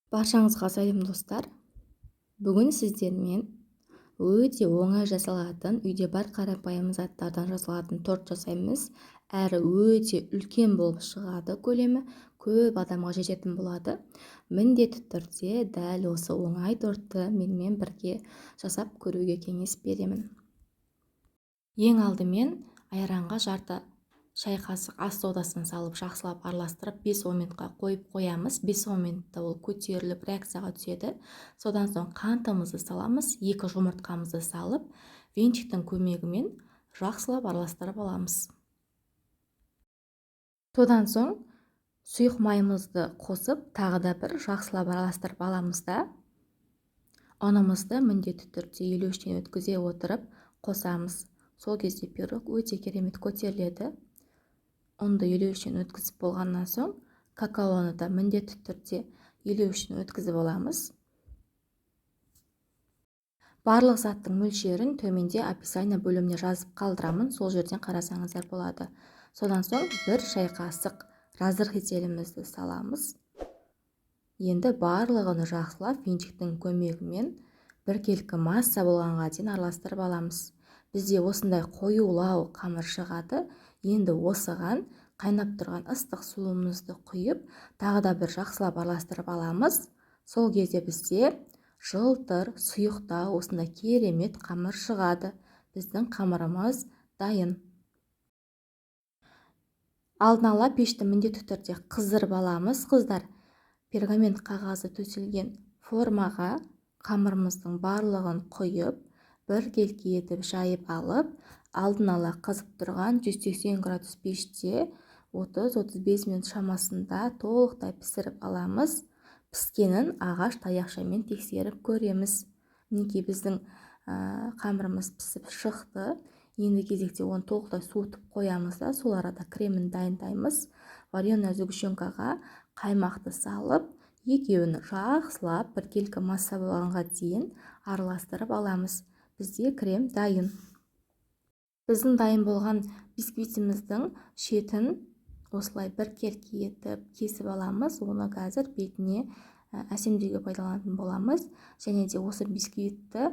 Баршаңызға сәлем достар. Бүгін сіздермен өте оңай жасалатын, үйде бар қарапайым заттардан жасалатын торт жасаймыз. Әрі өте үлкен болып шығады, көлемі көп адамға жететін болады. Міндетті түрде дәл осы оңай тортты менімен бірге жасап көруге кеңес беремін. Ең алдымен айранға жарты шай қасық ас содасын салып жақсылап араластырып 5-10 минутқа қойып қоямыз. 5-10 минутта ол көтеріліп реакцияға түседі. Содан соң қантымызды саламыз, 2 жұмыртқамызды салып, венчиктің көмегімен жақсылап араластырып аламыз. Содан соң сұйық майымызды қосып, тағы да бір жақсылап араластырып аламыз да, ұнымызды міндетті түрде елеуіштен өткізе отырып қосамыз. Сол кезде пирог өте керемет көтеріледі. Ұнды елеуіштен өткізіп болғаннан соң, какаоны да міндетті түрде елеуіштен өткізіп аламыз. Барлық заттың мөлшерін төменде описание бөліміне жазып қалдырамын, сол жерден қарасаңыздар болады. Содан соң 1 шай қасық разрыхителімізді саламыз. Енді барлығын жақсылап венчиктің көмегімен біркелкі масса болғанға дейін араластырып аламыз. Бізде осындай қоюлау қамыр шығады. Енді осыған қайнап тұрған ыстық суымызды құйып, тағы да бір жақсылап араластырып аламыз. Сол кезде бізде жылтыр, сұйықтау, осындай керемет қамыр шығады. Біздің қамырымыз дайын. Алдын ала пешті міндетті түрде қыздырып аламыз, қыздар. Пергамент қағазы төселген формаға қамырымыздың барлығын құйып, біркелкі етіп жайып алып, алдын ала қызып тұрған 180 градус пеште 30-35 минут шамасында толықтай пісіріп аламыз. Піскенін ағаш таяқшамен тексеріп көреміз. Мінекей біздің қамырымыз пісіп шықты. Енді кезекте оны толықтай суытып қоямыз да, сол арада кремін дайындаймыз. Вареная сгущенкаға қаймақты салып, екеуін жақсылап біркелкі масса болғанға дейін араластырып аламыз. Бізде крем дайын. Біздің дайын болған бисквитіміздің шетін осылай біркелкі етіп кесіп аламыз. Оны қазір бетіне әсемдеуге пайдаланатын боламыз. Және де осы бисквитті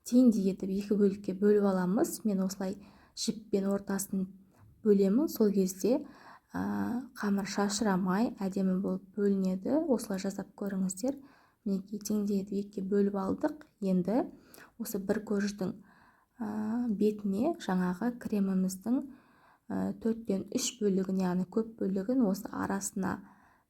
теңдей етіп 2 бөлікке бөліп аламыз. Мен осылай жіппен ортасын бөлемін. Сол кезде қамыр шашырамай әдемі болып бөлінеді. Осылай жасап көріңіздер. Мінекей теңдей етіп 2-ге бөліп алдық. Енді осы бір көждің бетіне жаңағы креміміздің 4-тен 3 бөлігін, яғни көп бөлігін осы арасына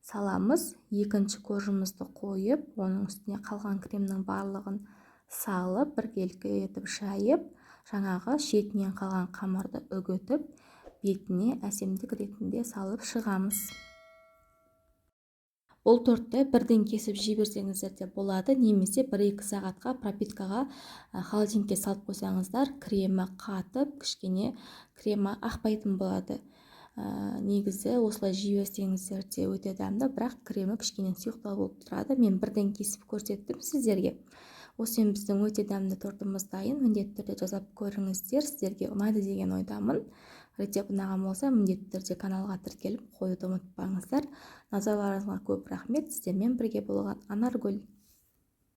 саламыз. Екінші көжімізді қойып, оның үстіне қалған кремнің барлығын салып, біркелкі етіп жайып, жаңағы шетінен қалған қамырды үгітіп, бетіне әсемдік ретінде салып шығамыз. Бұл тортты бірден кесіп жіберсеңіздер де болады, немесе 1-2 сағатқа пропиткаға холодильникке салып қойсаңыздар, кремі қатып, кішкене кремі ақпайтын болады. Негізі осылай жіберсеңіздер де өте дәмді, бірақ кремі кішкене сұйықтау болып тұрады. Мен бірден кесіп көрсеттім сіздерге. Осымен біздің өте дәмді тортымыз дайын. Міндетті түрде жасап көріңіздер, сіздерге ұнайды деген ойдамын. Рецепт ұнаған болса, міндетті түрде каналға тіркеліп қоюды ұмытпаңыздар. Назарларыңызға көп рахмет. Сіздермен бірге болған Анаргүл.